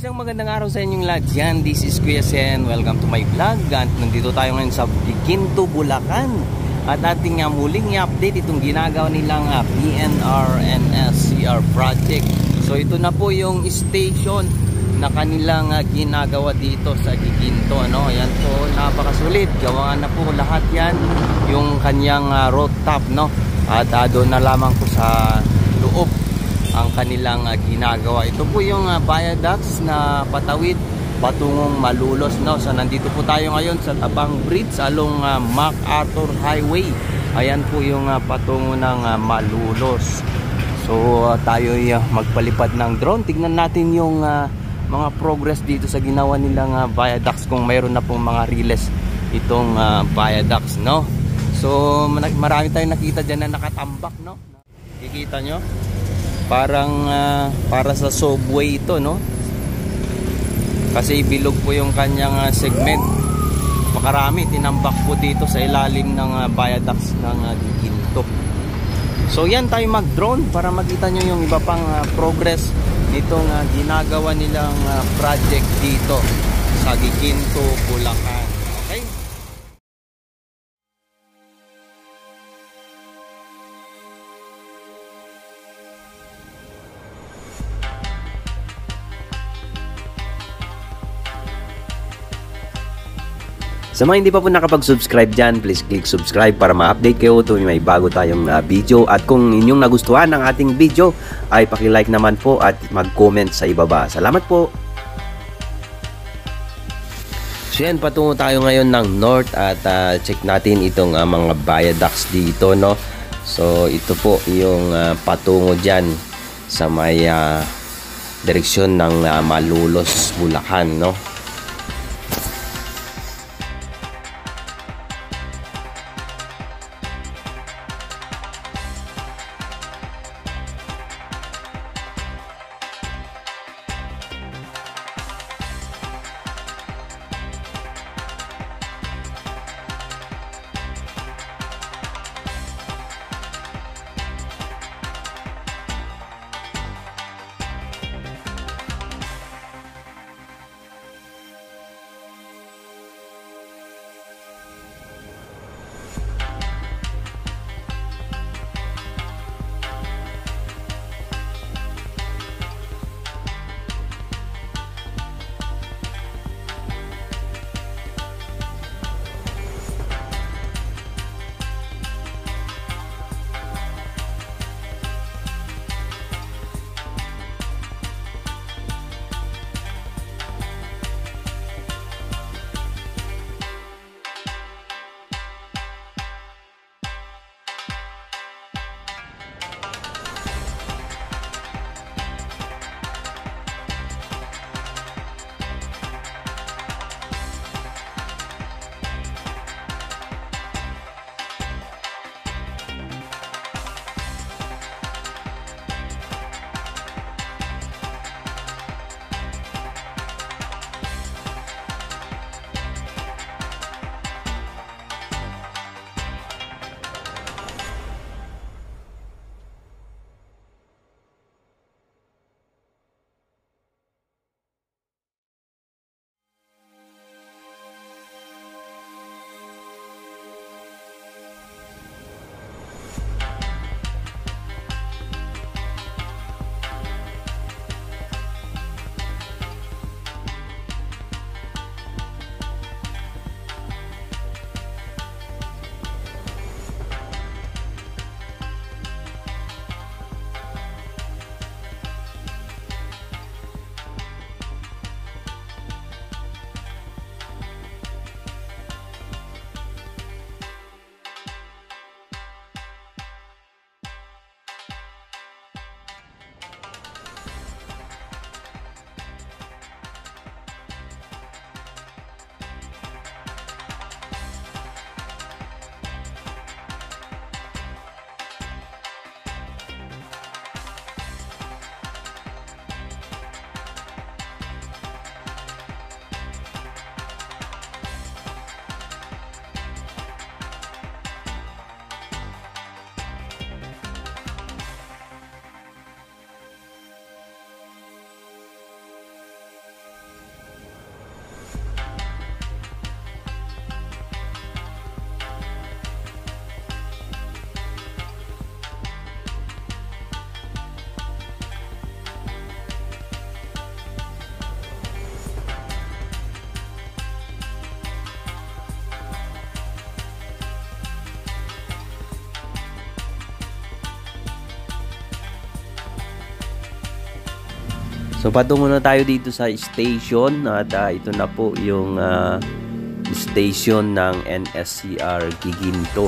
Isang magandang araw sa inyong lahat yan. This is Kuya Sen. Welcome to my vlog. At nandito tayo ngayon sa Giginto, Bulacan. At ating muling i-update itong ginagawa nilang PNRNSCR project. So ito na po yung station na kanilang ginagawa dito sa Giginto. Ayan po, napakasulit. Gawaan na po lahat yan. Yung kanyang rooftop. At doon na lamang po sa loob ang kanilang ginagawa. Ito po yung viaducts na patawid patungong Malulos. So nandito po tayo ngayon sa Tabang Bridge along MacArthur Highway. Ayan po yung patungo ng Malulos. So tayo magpalipad ng drone. Tignan natin yung mga progress dito sa ginawa nilang viaducts, kung mayroon na pong mga riles itong viaducts. So marami tayong nakita dyan na nakatambak. Kikita nyo? Parang para sa subway ito, kasi bilog po yung kanyang segment. Makarami tinambak po dito sa ilalim ng viaducts ng Giginto. So yan, tayo mag-drone para makita nyo yung iba pang progress nitong ginagawa nilang project dito sa Giginto, Bulacan. Okay? Sa mga hindi pa po nakapag-subscribe dyan, please click subscribe para ma-update kayo tuwing may bago tayong video. At kung inyong nagustuhan ng ating video, ay paki-like naman po at mag-comment sa ibaba. Salamat po! So yan, patungo tayo ngayon ng north at check natin itong mga viaducts dito. So ito po yung patungo dyan sa may direksyon ng Malulos, Bulacan. So patungo na tayo dito sa station at ito na po yung station ng NSCR Giginto.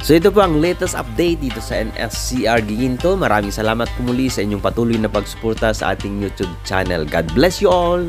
So ito po ang latest update dito sa NSCR Giginto. Maraming salamat po muli sa inyong patuloy na pagsuporta sa ating YouTube channel. God bless you all!